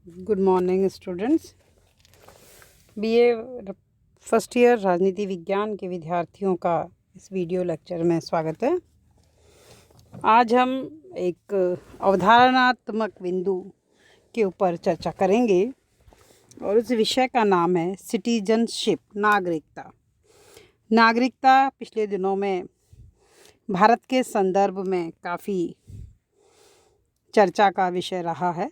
Good morning students. BA first year राजनीति विज्ञान के विद्यार्थियों का इस वीडियो लेक्चर में स्वागत है। आज हम एक अवधारणात्मक बिंदु के ऊपर चर्चा करेंगे और उस विषय का नाम है सिटीजनशिप, नागरिकता। नागरिकता पिछले दिनों में भारत के संदर्भ में काफ़ी चर्चा का विषय रहा है।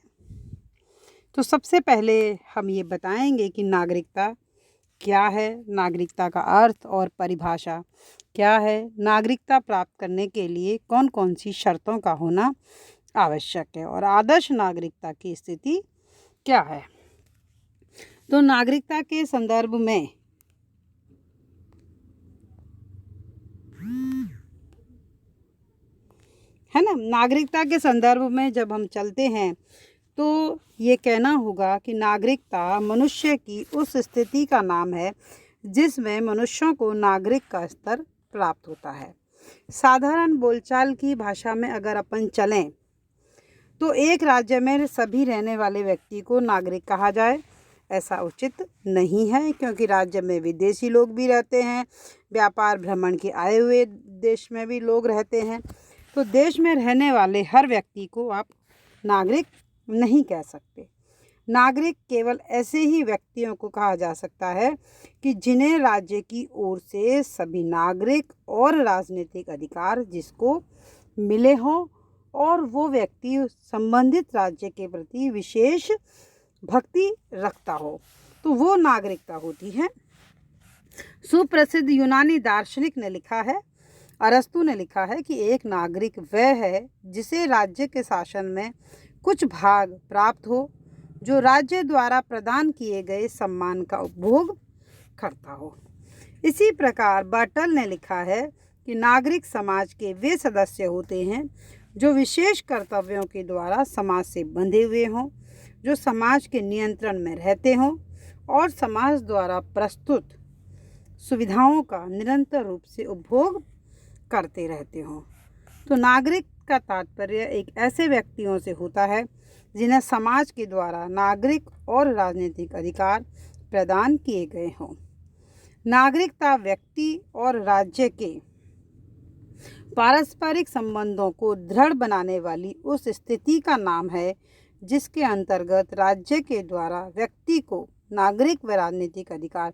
तो सबसे पहले हम ये बताएंगे कि नागरिकता क्या है, नागरिकता का अर्थ और परिभाषा क्या है, नागरिकता प्राप्त करने के लिए कौन कौन सी शर्तों का होना आवश्यक है और आदर्श नागरिकता की स्थिति क्या है। तो नागरिकता के संदर्भ में है ना, नागरिकता के संदर्भ में जब हम चलते हैं तो ये कहना होगा कि नागरिकता मनुष्य की उस स्थिति का नाम है जिसमें मनुष्यों को नागरिक का स्तर प्राप्त होता है। साधारण बोलचाल की भाषा में अगर अपन चलें तो एक राज्य में सभी रहने वाले व्यक्ति को नागरिक कहा जाए ऐसा उचित नहीं है, क्योंकि राज्य में विदेशी लोग भी रहते हैं, व्यापार भ्रमण के आए हुए देश में भी लोग रहते हैं। तो देश में रहने वाले हर व्यक्ति को आप नागरिक नहीं कह सकते। नागरिक केवल ऐसे ही व्यक्तियों को कहा जा सकता है कि जिन्हें राज्य की ओर से सभी नागरिक और राजनीतिक अधिकार जिसको मिले हों और वो व्यक्ति संबंधित राज्य के प्रति विशेष भक्ति रखता हो, तो वो नागरिकता होती है। सुप्रसिद्ध यूनानी दार्शनिक ने लिखा है, अरस्तु ने लिखा है कि एक नागरिक वह है जिसे राज्य के शासन में कुछ भाग प्राप्त हो, जो राज्य द्वारा प्रदान किए गए सम्मान का उपभोग करता हो। इसी प्रकार बर्टल ने लिखा है कि नागरिक समाज के वे सदस्य होते हैं जो विशेष कर्तव्यों के द्वारा समाज से बंधे हुए हों, जो समाज के नियंत्रण में रहते हों और समाज द्वारा प्रस्तुत सुविधाओं का निरंतर रूप से उपभोग करते रहते हों। तो नागरिक का तात्पर्य एक ऐसे व्यक्तियों से होता है जिन्हें समाज के द्वारा नागरिक और राजनीतिक अधिकार प्रदान किए गए हों। नागरिकता व्यक्ति और राज्य के पारस्परिक संबंधों को दृढ़ बनाने वाली उस स्थिति का नाम है जिसके अंतर्गत राज्य के द्वारा व्यक्ति को नागरिक व राजनीतिक अधिकार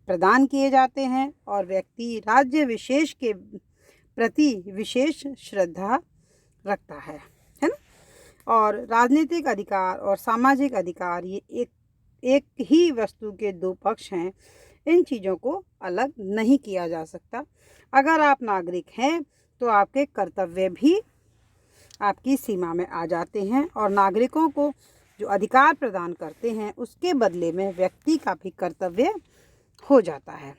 प्रदान किए जाते हैं और व्यक्ति राज्य विशेष के प्रति विशेष श्रद्धा रखता है ना। और राजनीतिक अधिकार और सामाजिक अधिकार ये एक ही वस्तु के दो पक्ष हैं। इन चीज़ों को अलग नहीं किया जा सकता। अगर आप नागरिक हैं तो आपके कर्तव्य भी आपकी सीमा में आ जाते हैं और नागरिकों को जो अधिकार प्रदान करते हैं उसके बदले में व्यक्ति का भी कर्तव्य हो जाता है।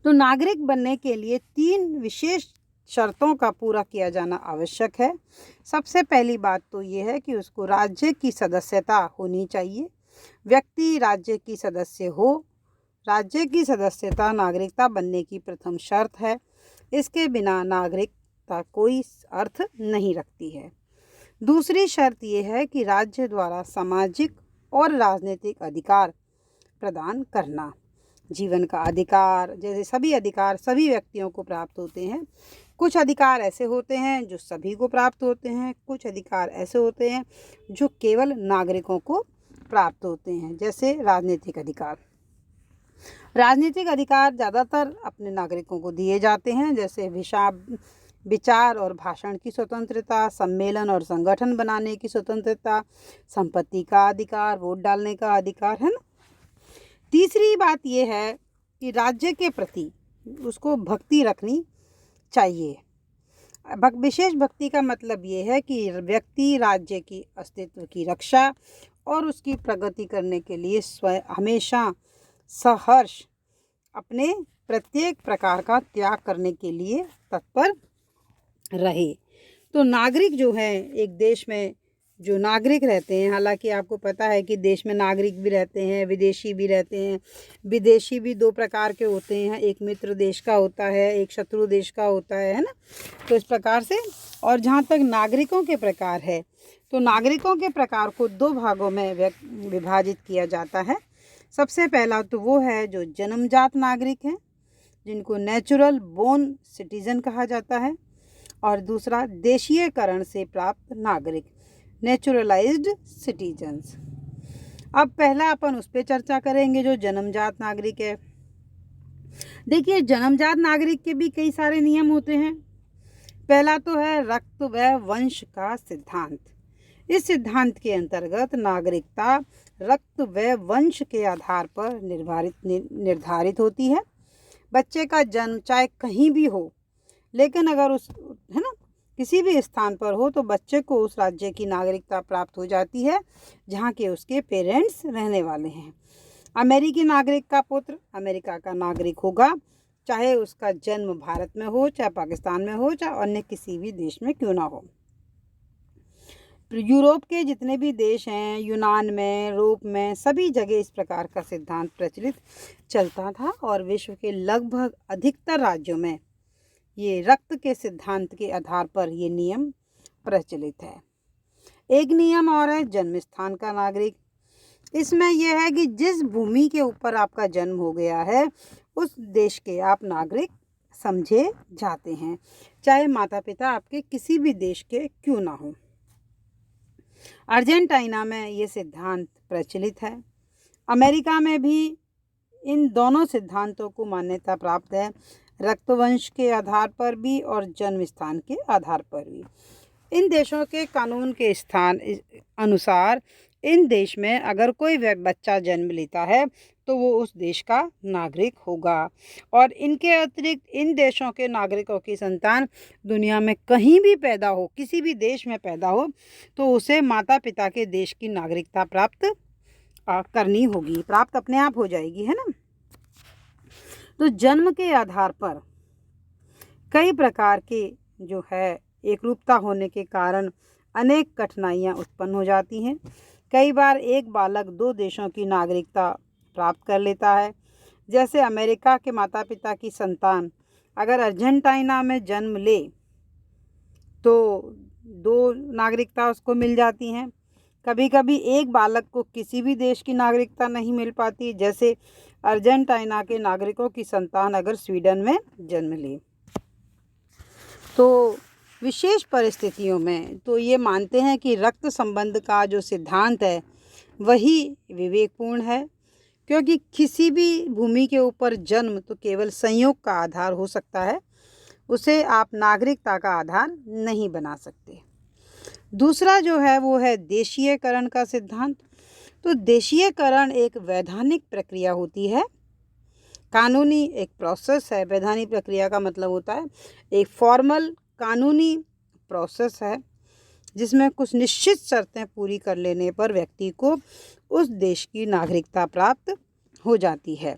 तो नागरिक बनने के लिए 3 विशेष शर्तों का पूरा किया जाना आवश्यक है। सबसे पहली बात तो ये है कि उसको राज्य की सदस्यता होनी चाहिए। व्यक्ति राज्य की सदस्य हो। राज्य की सदस्यता नागरिकता बनने की प्रथम शर्त है। इसके बिना नागरिकता कोई अर्थ नहीं रखती है। दूसरी शर्त यह है कि राज्य द्वारा सामाजिक और राजनीतिक अधिकार प्रदान करना। जीवन का अधिकार जैसे सभी अधिकार सभी व्यक्तियों को प्राप्त होते हैं। कुछ अधिकार ऐसे होते हैं जो सभी को प्राप्त होते हैं, कुछ अधिकार ऐसे होते हैं जो केवल नागरिकों को प्राप्त होते हैं, जैसे राजनीतिक अधिकार। राजनीतिक अधिकार ज़्यादातर अपने नागरिकों को दिए जाते हैं, जैसे विचार और भाषण की स्वतंत्रता, सम्मेलन और संगठन बनाने की स्वतंत्रता, संपत्ति का अधिकार, वोट डालने का अधिकार, है ना। तीसरी बात यह है कि राज्य के प्रति उसको भक्ति रखनी चाहिए। विशेष भक्ति का मतलब ये है कि व्यक्ति राज्य की अस्तित्व की रक्षा और उसकी प्रगति करने के लिए स्वयं हमेशा सहर्ष अपने प्रत्येक प्रकार का त्याग करने के लिए तत्पर रहे। तो नागरिक जो है, एक देश में जो नागरिक रहते हैं, हालांकि आपको पता है कि देश में नागरिक भी रहते हैं, विदेशी भी रहते हैं। विदेशी भी 2 प्रकार के होते हैं, एक मित्र देश का होता है, एक शत्रु देश का होता है ना। तो इस प्रकार से, और जहाँ तक नागरिकों के प्रकार है तो नागरिकों के प्रकार को दो भागों में विभाजित किया जाता है। सबसे पहला तो वो है जो जन्मजात नागरिक हैं, जिनको नेचुरल बोर्न सिटीजन कहा जाता है, और दूसरा देशीयकरण से प्राप्त नागरिक, नेचुरलाइज्ड सिटीजन्स। अब पहला अपन उस पर चर्चा करेंगे जो जन्मजात नागरिक है। देखिए, जन्मजात नागरिक के भी कई सारे नियम होते हैं। पहला तो है रक्त व वंश का सिद्धांत। इस सिद्धांत के अंतर्गत नागरिकता रक्त व वंश के आधार पर निर्धारित होती है। बच्चे का जन्म चाहे कहीं भी हो, लेकिन अगर उस किसी भी स्थान पर हो तो बच्चे को उस राज्य की नागरिकता प्राप्त हो जाती है जहाँ के उसके पेरेंट्स रहने वाले हैं। अमेरिकी नागरिक का पुत्र अमेरिका का नागरिक होगा, चाहे उसका जन्म भारत में हो, चाहे पाकिस्तान में हो, चाहे अन्य किसी भी देश में क्यों ना हो। यूरोप के जितने भी देश हैं, यूनान में, यूरोप में, सभी जगह इस प्रकार का सिद्धांत प्रचलित चलता था और विश्व के लगभग अधिकतर राज्यों में ये रक्त के सिद्धांत के आधार पर ये नियम प्रचलित है। एक नियम और है जन्म स्थान का नागरिक। इसमें यह है कि जिस भूमि के ऊपर आपका जन्म हो गया है उस देश के आप नागरिक समझे जाते हैं, चाहे माता पिता आपके किसी भी देश के क्यों ना हो। अर्जेंटीना में ये सिद्धांत प्रचलित है। अमेरिका में भी इन दोनों सिद्धांतों को मान्यता प्राप्त है, रक्तवंश के आधार पर भी और जन्म स्थान के आधार पर भी। इन देशों के कानून के स्थान अनुसार इन देश में अगर कोई बच्चा जन्म लेता है तो वो उस देश का नागरिक होगा, और इनके अतिरिक्त इन देशों के नागरिकों की संतान दुनिया में कहीं भी पैदा हो, किसी भी देश में पैदा हो, तो उसे माता पिता के देश की नागरिकता प्राप्त करनी होगी, प्राप्त अपने आप हो जाएगी, है ना। तो जन्म के आधार पर कई प्रकार के जो है एकरूपता होने के कारण अनेक कठिनाइयाँ उत्पन्न हो जाती हैं। कई बार एक बालक दो देशों की नागरिकता प्राप्त कर लेता है। जैसे अमेरिका के माता पिता की संतान अगर अर्जेंटीना में जन्म ले तो दो नागरिकता उसको मिल जाती हैं। कभी कभी एक बालक को किसी भी देश की नागरिकता नहीं मिल पाती, जैसे अर्जेंटीना के नागरिकों की संतान अगर स्वीडन में जन्म ले। तो विशेष परिस्थितियों में तो ये मानते हैं कि रक्त संबंध का जो सिद्धांत है वही विवेकपूर्ण है, क्योंकि किसी भी भूमि के ऊपर जन्म तो केवल संयोग का आधार हो सकता है, उसे आप नागरिकता का आधार नहीं बना सकते। दूसरा जो है वो है देशीयकरण का सिद्धांत। तो देशीयकरण एक वैधानिक प्रक्रिया होती है, कानूनी एक प्रोसेस है। वैधानिक प्रक्रिया का मतलब होता है एक फॉर्मल कानूनी प्रोसेस है जिसमें कुछ निश्चित शर्तें पूरी कर लेने पर व्यक्ति को उस देश की नागरिकता प्राप्त हो जाती है,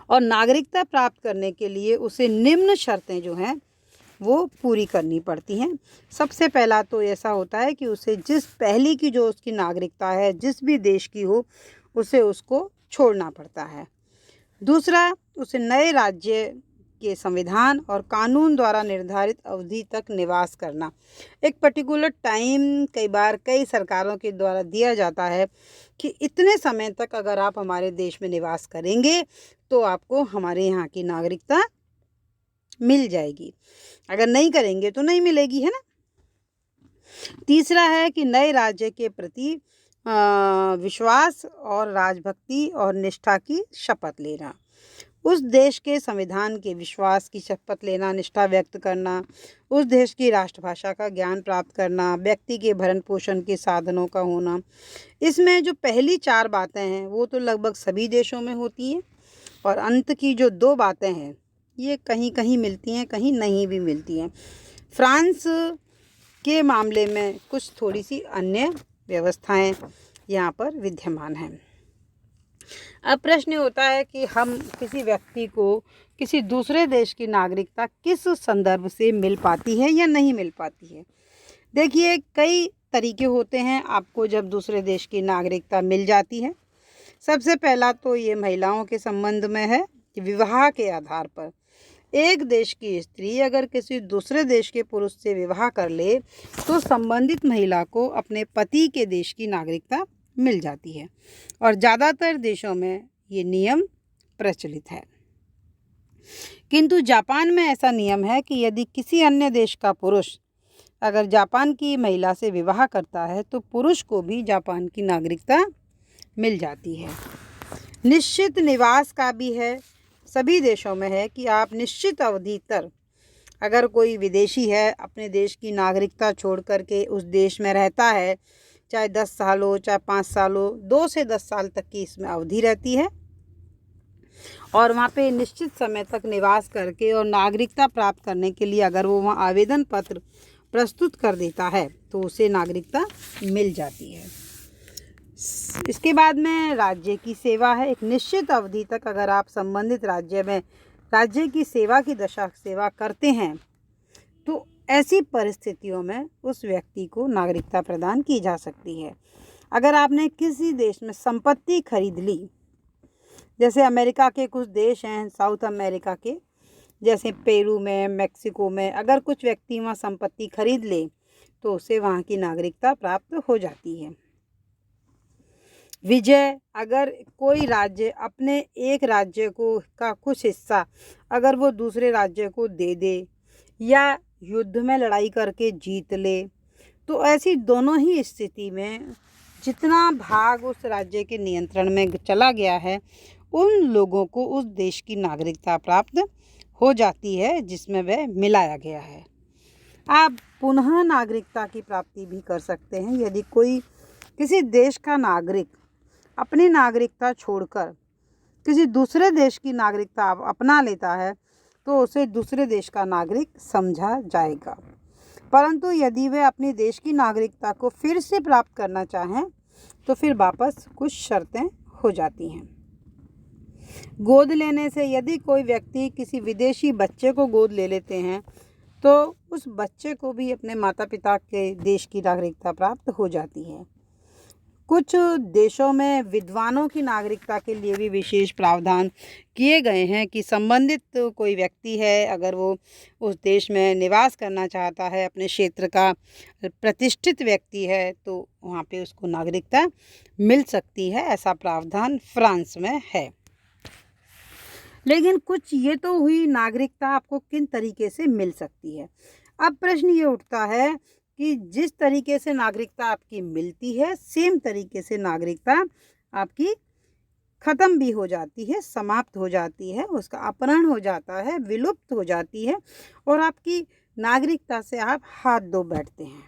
और नागरिकता प्राप्त करने के लिए उसे निम्न शर्तें जो हैं वो पूरी करनी पड़ती हैं। सबसे पहला तो ऐसा होता है कि उसे जिस पहली की जो उसकी नागरिकता है जिस भी देश की हो उसे उसको छोड़ना पड़ता है। दूसरा, उसे नए राज्य के संविधान और कानून द्वारा निर्धारित अवधि तक निवास करना, एक पर्टिकुलर टाइम कई बार कई सरकारों के द्वारा दिया जाता है कि इतने समय तक अगर आप हमारे देश में निवास करेंगे तो आपको हमारे यहाँ की नागरिकता मिल जाएगी, अगर नहीं करेंगे तो नहीं मिलेगी, है ना। तीसरा है कि नए राज्य के प्रति विश्वास और राजभक्ति और निष्ठा की शपथ लेना, उस देश के संविधान के विश्वास की शपथ लेना, निष्ठा व्यक्त करना, उस देश की राष्ट्रभाषा का ज्ञान प्राप्त करना, व्यक्ति के भरण पोषण के साधनों का होना। इसमें जो पहली 4 बातें हैं वो तो लगभग सभी देशों में होती हैं, और अंत की जो 2 बातें हैं ये कहीं कहीं मिलती हैं, कहीं नहीं भी मिलती हैं। फ्रांस के मामले में कुछ थोड़ी सी अन्य व्यवस्थाएं यहाँ पर विद्यमान हैं। अब प्रश्न होता है कि हम किसी व्यक्ति को किसी दूसरे देश की नागरिकता किस संदर्भ से मिल पाती है या नहीं मिल पाती है। देखिए, कई तरीके होते हैं आपको जब दूसरे देश की नागरिकता मिल जाती है। सबसे पहला तो ये महिलाओं के संबंध में है कि विवाह के आधार पर एक देश की स्त्री अगर किसी दूसरे देश के पुरुष से विवाह कर ले तो संबंधित महिला को अपने पति के देश की नागरिकता मिल जाती है और ज़्यादातर देशों में ये नियम प्रचलित है। किंतु जापान में ऐसा नियम है कि यदि किसी अन्य देश का पुरुष अगर जापान की महिला से विवाह करता है तो पुरुष को भी जापान की नागरिकता मिल जाती है। निश्चित निवास का भी है, सभी देशों में है कि आप निश्चित अवधि तक अगर कोई विदेशी है अपने देश की नागरिकता छोड़ कर के उस देश में रहता है, चाहे 10 साल हो चाहे 5 साल हो, 2 से 10 साल तक की इसमें अवधि रहती है और वहाँ पे निश्चित समय तक निवास करके और नागरिकता प्राप्त करने के लिए अगर वो वहाँ आवेदन पत्र प्रस्तुत कर देता है तो उसे नागरिकता मिल जाती है। इसके बाद में राज्य की सेवा है। एक निश्चित अवधि तक अगर आप संबंधित राज्य में राज्य की सेवा की सेवा करते हैं तो ऐसी परिस्थितियों में उस व्यक्ति को नागरिकता प्रदान की जा सकती है। अगर आपने किसी देश में संपत्ति खरीद ली, जैसे अमेरिका के कुछ देश हैं साउथ अमेरिका के, जैसे पेरू में, मेक्सिको में, अगर कुछ व्यक्ति वहाँ संपत्ति खरीद ले तो उसे वहाँ की नागरिकता प्राप्त हो जाती है। विजय, अगर कोई राज्य अपने एक राज्य को का कुछ हिस्सा अगर वो दूसरे राज्य को दे दे या युद्ध में लड़ाई करके जीत ले तो ऐसी दोनों ही स्थिति में जितना भाग उस राज्य के नियंत्रण में चला गया है उन लोगों को उस देश की नागरिकता प्राप्त हो जाती है जिसमें वह मिलाया गया है। आप पुनः नागरिकता की प्राप्ति भी कर सकते हैं। यदि कोई किसी देश का नागरिक अपनी नागरिकता छोड़कर किसी दूसरे देश की नागरिकता अपना लेता है तो उसे दूसरे देश का नागरिक समझा जाएगा, परंतु यदि वे अपने देश की नागरिकता को फिर से प्राप्त करना चाहें तो फिर वापस कुछ शर्तें हो जाती हैं। गोद लेने से, यदि कोई व्यक्ति किसी विदेशी बच्चे को गोद ले लेते हैं तो उस बच्चे को भी अपने माता पिता के देश की नागरिकता प्राप्त हो जाती है। कुछ देशों में विद्वानों की नागरिकता के लिए भी विशेष प्रावधान किए गए हैं कि संबंधित कोई व्यक्ति है अगर वो उस देश में निवास करना चाहता है, अपने क्षेत्र का प्रतिष्ठित व्यक्ति है तो वहाँ पे उसको नागरिकता मिल सकती है। ऐसा प्रावधान फ्रांस में है। लेकिन कुछ ये तो हुई नागरिकता आपको किन तरीके से मिल सकती है। अब प्रश्न ये उठता है कि जिस तरीके से नागरिकता आपकी मिलती है सेम तरीके से नागरिकता आपकी ख़त्म भी हो जाती है, समाप्त हो जाती है, उसका अपहरण हो जाता है, विलुप्त हो जाती है और आपकी नागरिकता से आप हाथ धो बैठते हैं।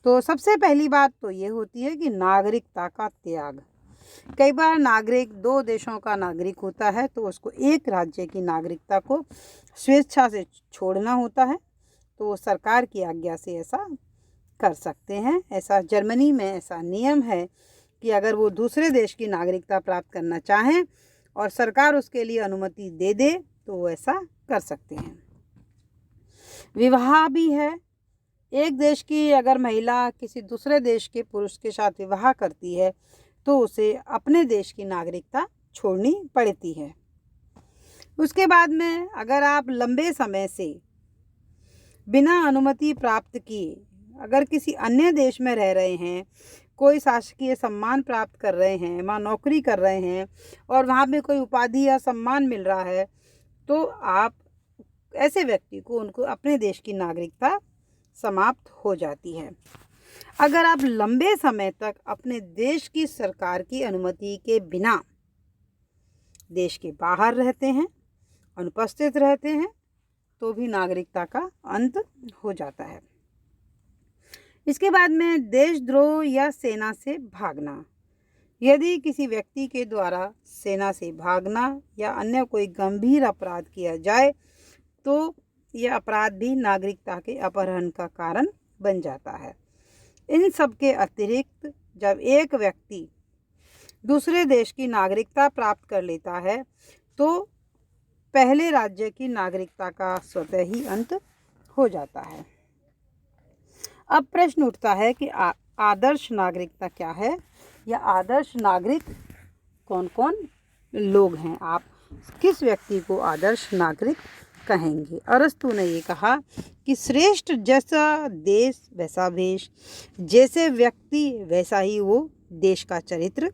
तो सबसे पहली बात तो ये होती है कि नागरिकता का त्याग। कई बार नागरिक 2 देशों का नागरिक होता है तो उसको एक राज्य की नागरिकता को स्वेच्छा से छोड़ना होता है, तो वो सरकार की आज्ञा से ऐसा कर सकते हैं। ऐसा जर्मनी में ऐसा नियम है कि अगर वो दूसरे देश की नागरिकता प्राप्त करना चाहें और सरकार उसके लिए अनुमति दे दे तो वो ऐसा कर सकते हैं। विवाह भी है। एक देश की अगर महिला किसी दूसरे देश के पुरुष के साथ विवाह करती है तो उसे अपने देश की नागरिकता छोड़नी पड़ती है। उसके बाद में अगर आप लंबे समय से बिना अनुमति प्राप्त किए अगर किसी अन्य देश में रह रहे हैं, कोई शासकीय सम्मान प्राप्त कर रहे हैं, वहाँ नौकरी कर रहे हैं और वहाँ पे कोई उपाधि या सम्मान मिल रहा है तो आप ऐसे व्यक्ति को उनको अपने देश की नागरिकता समाप्त हो जाती है। अगर आप लंबे समय तक अपने देश की सरकार की अनुमति के बिना देश के बाहर रहते हैं, अनुपस्थित रहते हैं तो भी नागरिकता का अंत हो जाता है। इसके बाद में देशद्रोह या सेना से भागना। यदि किसी व्यक्ति के द्वारा सेना से भागना या अन्य कोई गंभीर अपराध किया जाए तो यह अपराध भी नागरिकता के अपहरण का कारण बन जाता है। इन सब के अतिरिक्त जब एक व्यक्ति दूसरे देश की नागरिकता प्राप्त कर लेता है तो पहले राज्य की नागरिकता का स्वतः ही अंत हो जाता है। अब प्रश्न उठता है कि आदर्श नागरिकता क्या है या आदर्श नागरिक कौन कौन लोग हैं। आप किस व्यक्ति को आदर्श नागरिक कहेंगे। अरस्तु ने ये कहा कि श्रेष्ठ जैसा देश वैसा भेष, जैसे व्यक्ति वैसा ही वो देश का चरित्र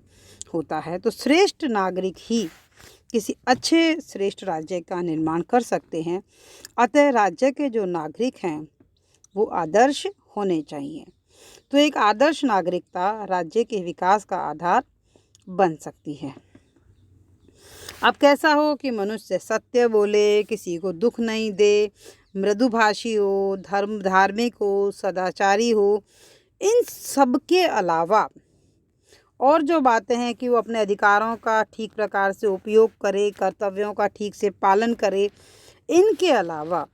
होता है। तो श्रेष्ठ नागरिक ही किसी अच्छे श्रेष्ठ राज्य का निर्माण कर सकते हैं। अतः राज्य के जो नागरिक हैं वो आदर्श होने चाहिए। तो एक आदर्श नागरिकता राज्य के विकास का आधार बन सकती है। अब कैसा हो कि मनुष्य सत्य बोले, किसी को दुख नहीं दे, मृदुभाषी हो, धार्मिक हो, सदाचारी हो। इन सब के अलावा और जो बातें हैं कि वो अपने अधिकारों का ठीक प्रकार से उपयोग करे, कर्तव्यों का ठीक से पालन करे। इनके अलावा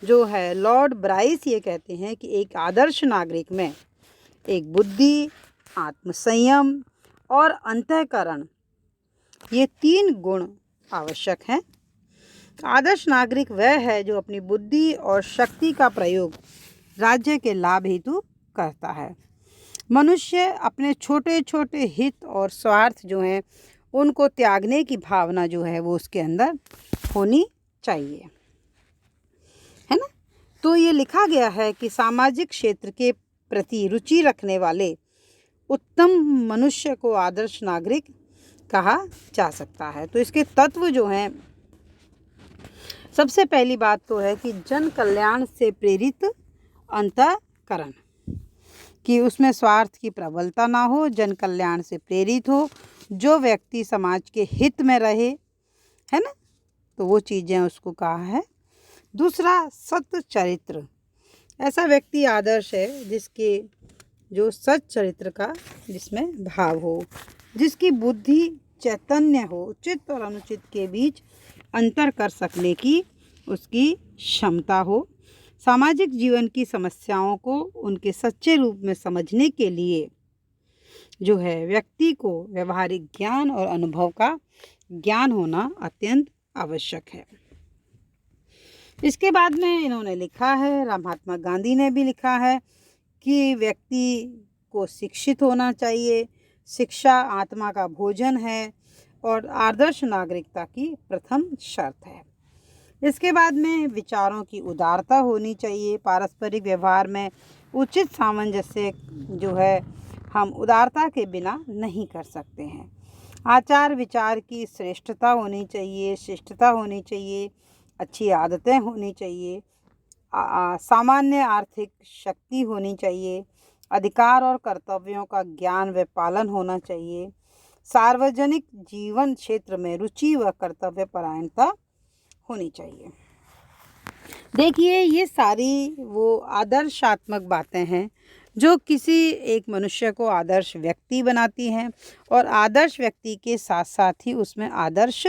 जो है लॉर्ड ब्राइस ये कहते हैं कि एक आदर्श नागरिक में एक बुद्धि, आत्मसंयम और अंतःकरण, ये 3 गुण आवश्यक हैं। आदर्श नागरिक वह है जो अपनी बुद्धि और शक्ति का प्रयोग राज्य के लाभ हेतु करता है। मनुष्य अपने छोटे छोटे हित और स्वार्थ जो हैं उनको त्यागने की भावना जो है वो उसके अंदर होनी चाहिए, है ना। तो ये लिखा गया है कि सामाजिक क्षेत्र के प्रति रुचि रखने वाले उत्तम मनुष्य को आदर्श नागरिक कहा जा सकता है। तो इसके तत्व जो हैं, सबसे पहली बात तो है कि जन कल्याण से प्रेरित अंतःकरण, कि उसमें स्वार्थ की प्रबलता ना हो, जन कल्याण से प्रेरित हो, जो व्यक्ति समाज के हित में रहे, है ना। तो वो चीज़ें उसको कहा है। दूसरा, सत चरित्र, ऐसा व्यक्ति आदर्श है जिसके जो सच चरित्र का जिसमें भाव हो, जिसकी बुद्धि चैतन्य हो, उचित और अनुचित के बीच अंतर कर सकने की उसकी क्षमता हो, सामाजिक जीवन की समस्याओं को उनके सच्चे रूप में समझने के लिए जो है व्यक्ति को व्यवहारिक ज्ञान और अनुभव का ज्ञान होना अत्यंत आवश्यक है। इसके बाद में इन्होंने लिखा है, महात्मा गांधी ने भी लिखा है कि व्यक्ति को शिक्षित होना चाहिए। शिक्षा आत्मा का भोजन है और आदर्श नागरिकता की प्रथम शर्त है। इसके बाद में विचारों की उदारता होनी चाहिए। पारस्परिक व्यवहार में उचित सामंजस्य जो है हम उदारता के बिना नहीं कर सकते हैं। आचार विचार की श्रेष्ठता होनी चाहिए, शिष्टता होनी चाहिए, अच्छी आदतें होनी चाहिए, सामान्य आर्थिक शक्ति होनी चाहिए, अधिकार और कर्तव्यों का ज्ञान व पालन होना चाहिए, सार्वजनिक जीवन क्षेत्र में रुचि व कर्तव्य परायणता होनी चाहिए। देखिए, ये सारी वो आदर्शात्मक बातें हैं जो किसी एक मनुष्य को आदर्श व्यक्ति बनाती हैं और आदर्श व्यक्ति के साथ साथ ही उसमें आदर्श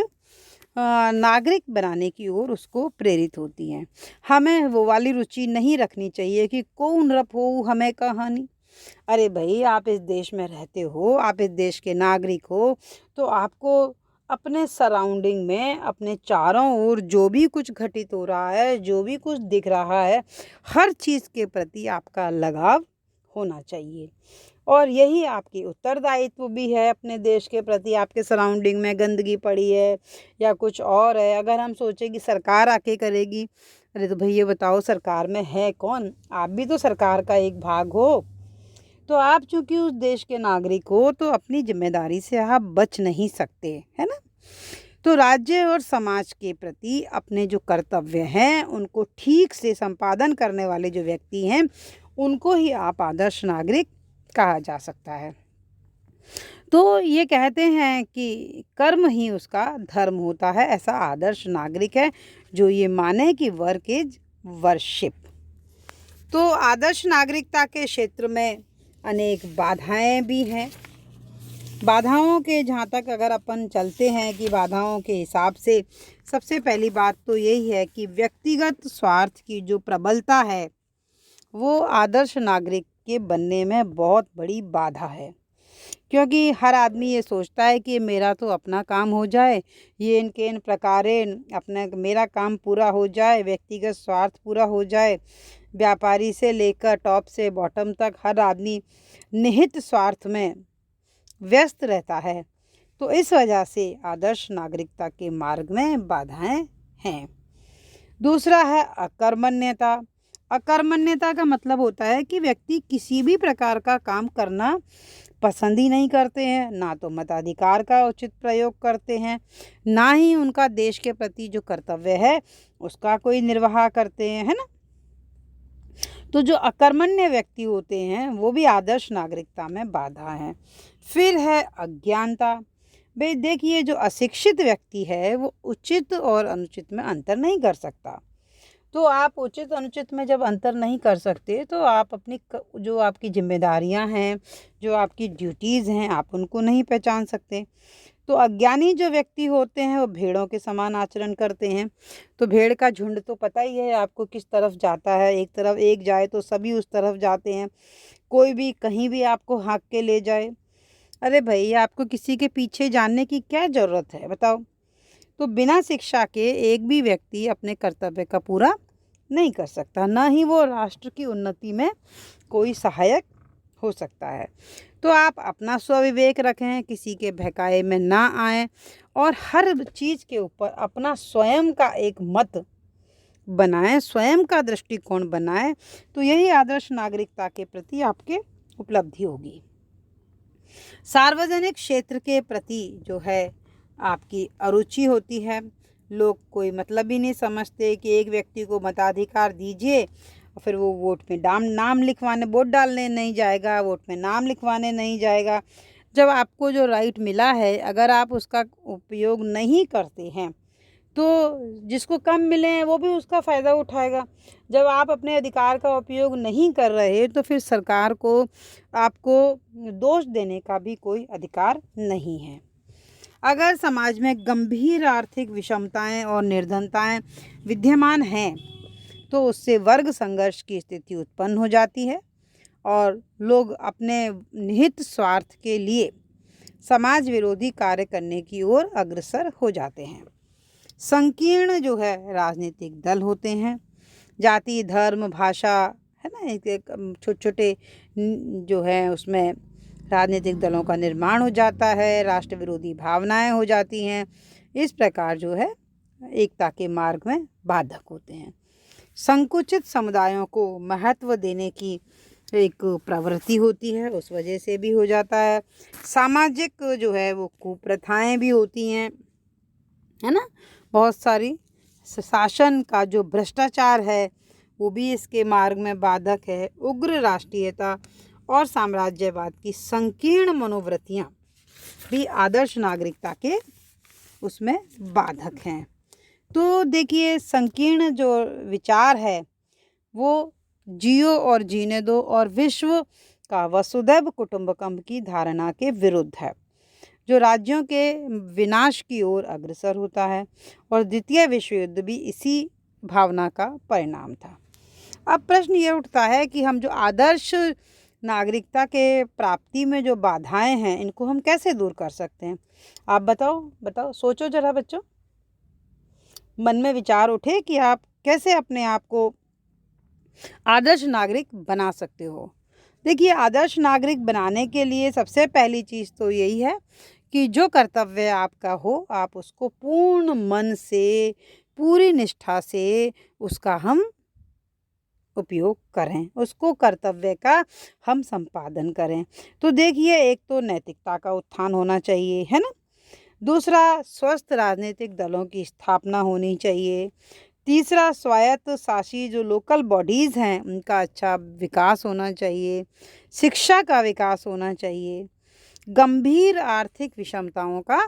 नागरिक बनाने की ओर उसको प्रेरित होती हैं। हमें वो वाली रुचि नहीं रखनी चाहिए कि कौन रप हो हमें कहानी। अरे भाई, आप इस देश में रहते हो, आप इस देश के नागरिक हो, तो आपको अपने सराउंडिंग में, अपने चारों ओर जो भी कुछ घटित हो रहा है, जो भी कुछ दिख रहा है, हर चीज़ के प्रति आपका लगाव होना चाहिए और यही आपकी उत्तरदायित्व भी है अपने देश के प्रति। आपके सराउंडिंग में गंदगी पड़ी है या कुछ और है, अगर हम सोचें कि सरकार आके करेगी, अरे तो भैया बताओ सरकार में है कौन? आप भी तो सरकार का एक भाग हो। तो आप चूंकि उस देश के नागरिक हो तो अपनी जिम्मेदारी से आप बच नहीं सकते, है ना। तो राज्य और समाज के प्रति अपने जो कर्तव्य हैं उनको ठीक से संपादन करने वाले जो व्यक्ति हैं उनको ही आप आदर्श नागरिक कहा जा सकता है। तो ये कहते हैं कि कर्म ही उसका धर्म होता है। ऐसा आदर्श नागरिक है जो ये माने कि वर्क इज वर्शिप। तो आदर्श नागरिकता के क्षेत्र में अनेक बाधाएं भी हैं। बाधाओं के जहाँ तक अगर अपन चलते हैं कि बाधाओं के हिसाब से सबसे पहली बात तो यही है कि व्यक्तिगत स्वार्थ की जो प्रबलता है वो आदर्श नागरिक के बनने में बहुत बड़ी बाधा है, क्योंकि हर आदमी ये सोचता है कि मेरा तो अपना काम हो जाए, ये इनके इन प्रकारे अपने मेरा काम पूरा हो जाए, व्यक्तिगत स्वार्थ पूरा हो जाए। व्यापारी से लेकर टॉप से बॉटम तक हर आदमी निहित स्वार्थ में व्यस्त रहता है। तो इस वजह से आदर्श नागरिकता के मार्ग में बाधाएं हैं। दूसरा है अकर्मण्यता। अकर्मण्यता का मतलब होता है कि व्यक्ति किसी भी प्रकार का काम करना पसंद ही नहीं करते हैं, ना तो मताधिकार का उचित प्रयोग करते हैं, ना ही उनका देश के प्रति जो कर्तव्य है उसका कोई निर्वाह करते हैं, है ना। तो जो अकर्मण्य व्यक्ति होते हैं वो भी आदर्श नागरिकता में बाधा हैं। फिर है अज्ञानता। भाई देखिए, जो अशिक्षित व्यक्ति है वो उचित और अनुचित में अंतर नहीं कर सकता। तो आप उचित अनुचित में जब अंतर नहीं कर सकते तो आप अपनी जो आपकी जिम्मेदारियां हैं, जो आपकी ड्यूटीज़ हैं, आप उनको नहीं पहचान सकते। तो अज्ञानी जो व्यक्ति होते हैं वो भेड़ों के समान आचरण करते हैं। तो भेड़ का झुंड तो पता ही है आपको किस तरफ जाता है, एक तरफ एक जाए तो सभी उस तरफ जाते हैं, कोई भी कहीं भी आपको हाँक के ले जाए। अरे भाई, आपको किसी के पीछे जानने की क्या ज़रूरत है, बताओ। तो बिना शिक्षा के एक भी व्यक्ति अपने कर्तव्य का पूरा नहीं कर सकता, ना ही वो राष्ट्र की उन्नति में कोई सहायक हो सकता है। तो आप अपना स्वविवेक रखें, किसी के बहकावे में ना आएं और हर चीज़ के ऊपर अपना स्वयं का एक मत बनाएं, स्वयं का दृष्टिकोण बनाएं। तो यही आदर्श नागरिकता के प्रति आपके उपलब्धि होगी। सार्वजनिक क्षेत्र के प्रति जो है आपकी अरुचि होती है। लोग कोई मतलब ही नहीं समझते कि एक व्यक्ति को मताधिकार दीजिए और फिर वो वोट में नाम लिखवाने, वोट डालने नहीं जाएगा, वोट में नाम लिखवाने नहीं जाएगा। जब आपको जो राइट मिला है अगर आप उसका उपयोग नहीं करते हैं तो जिसको कम मिले हैं वो भी उसका फ़ायदा उठाएगा। जब आप अपने अधिकार का उपयोग नहीं कर रहे तो फिर सरकार को आपको दोष देने का भी कोई अधिकार नहीं है। अगर समाज में गंभीर आर्थिक विषमताएं और निर्धनताएं विद्यमान हैं तो उससे वर्ग संघर्ष की स्थिति उत्पन्न हो जाती है और लोग अपने निहित स्वार्थ के लिए समाज विरोधी कार्य करने की ओर अग्रसर हो जाते हैं। संकीर्ण जो है राजनीतिक दल होते हैं। जाति, धर्म, भाषा, है ना, एक छोटे छोटे जो है उसमें राजनीतिक दलों का निर्माण हो जाता है, राष्ट्र विरोधी भावनाएं हो जाती हैं। इस प्रकार जो है एकता के मार्ग में बाधक होते हैं। संकुचित समुदायों को महत्व देने की एक प्रवृत्ति होती है, उस वजह से भी हो जाता है। सामाजिक जो है वो कुप्रथाएं भी होती हैं, है ना, बहुत सारी। शासन का जो भ्रष्टाचार है वो भी इसके मार्ग में बाधक है। उग्र राष्ट्रीयता और साम्राज्यवाद की संकीर्ण मनोवृत्तियाँ भी आदर्श नागरिकता के उसमें बाधक हैं। तो देखिए, संकीर्ण जो विचार है वो जियो और जीने दो और विश्व का वसुधैव कुटुंबकम की धारणा के विरुद्ध है, जो राज्यों के विनाश की ओर अग्रसर होता है। और द्वितीय विश्व युद्ध भी इसी भावना का परिणाम था। अब प्रश्न ये उठता है कि हम जो आदर्श नागरिकता के प्राप्ति में जो बाधाएं हैं इनको हम कैसे दूर कर सकते हैं। आप बताओ, सोचो जरा बच्चों, मन में विचार उठे कि आप कैसे अपने आप को आदर्श नागरिक बना सकते हो। देखिए, आदर्श नागरिक बनाने के लिए सबसे पहली चीज़ तो यही है कि जो कर्तव्य आपका हो आप उसको पूर्ण मन से, पूरी निष्ठा से उसका हम उपयोग करें, उसको कर्तव्य का हम संपादन करें। तो देखिए, एक तो नैतिकता का उत्थान होना चाहिए, है ना। दूसरा, स्वस्थ राजनीतिक दलों की स्थापना होनी चाहिए। तीसरा, स्वायत्त शासी जो लोकल बॉडीज़ हैं उनका अच्छा विकास होना चाहिए। शिक्षा का विकास होना चाहिए। गंभीर आर्थिक विषमताओं का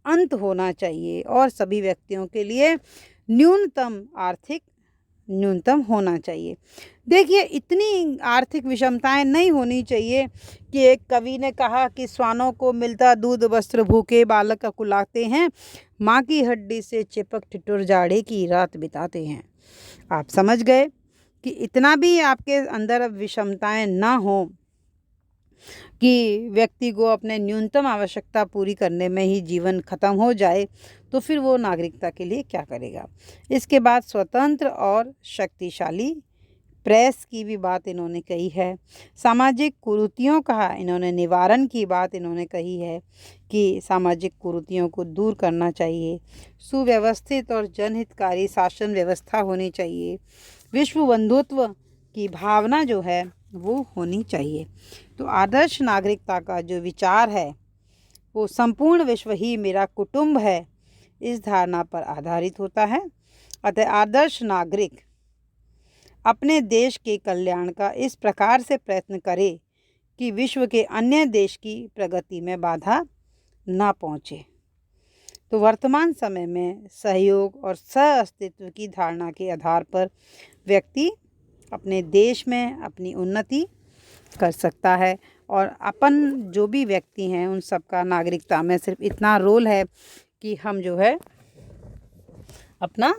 अंत होना चाहिए और सभी व्यक्तियों के लिए न्यूनतम होना चाहिए। देखिए, इतनी आर्थिक विषमताएं नहीं होनी चाहिए कि एक कवि ने कहा कि श्वानों को मिलता दूध वस्त्र भूखे बालक कुलाते हैं, माँ की हड्डी से चिपक ठिठुर जाड़े की रात बिताते हैं। आप समझ गए कि इतना भी आपके अंदर विषमताएं ना हो कि व्यक्ति को अपने न्यूनतम आवश्यकता पूरी करने में ही जीवन खत्म हो जाए तो फिर वो नागरिकता के लिए क्या करेगा। इसके बाद स्वतंत्र और शक्तिशाली प्रेस की भी बात इन्होंने कही है। सामाजिक कुरीतियों का इन्होंने निवारण की बात इन्होंने कही है कि सामाजिक कुरीतियों को दूर करना चाहिए। सुव्यवस्थित और जनहितकारी शासन व्यवस्था होनी चाहिए। विश्व बंधुत्व की भावना जो है वो होनी चाहिए। तो आदर्श नागरिकता का जो विचार है वो संपूर्ण विश्व ही मेरा कुटुंब है, इस धारणा पर आधारित होता है। अतः आदर्श नागरिक अपने देश के कल्याण का इस प्रकार से प्रयत्न करे कि विश्व के अन्य देश की प्रगति में बाधा ना पहुँचे। तो वर्तमान समय में सहयोग और सह अस्तित्व की धारणा के आधार पर व्यक्ति अपने देश में अपनी उन्नति कर सकता है। और अपन जो भी व्यक्ति हैं उन सबका नागरिकता में सिर्फ इतना रोल है कि हम जो है अपना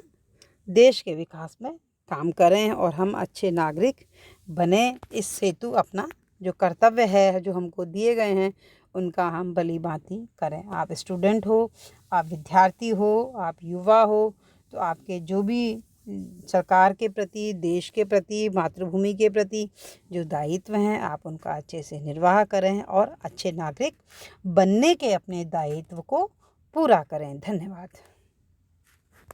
देश के विकास में काम करें और हम अच्छे नागरिक बने। इस हेतु अपना जो कर्तव्य है जो हमको दिए गए हैं उनका हम भली भांति करें। आप स्टूडेंट हो, आप विद्यार्थी हो, आप युवा हो, तो आपके जो भी सरकार के प्रति, देश के प्रति, मातृभूमि के प्रति जो दायित्व हैं आप उनका अच्छे से निर्वाह करें और अच्छे नागरिक बनने के अपने दायित्व को पूरा करें। धन्यवाद।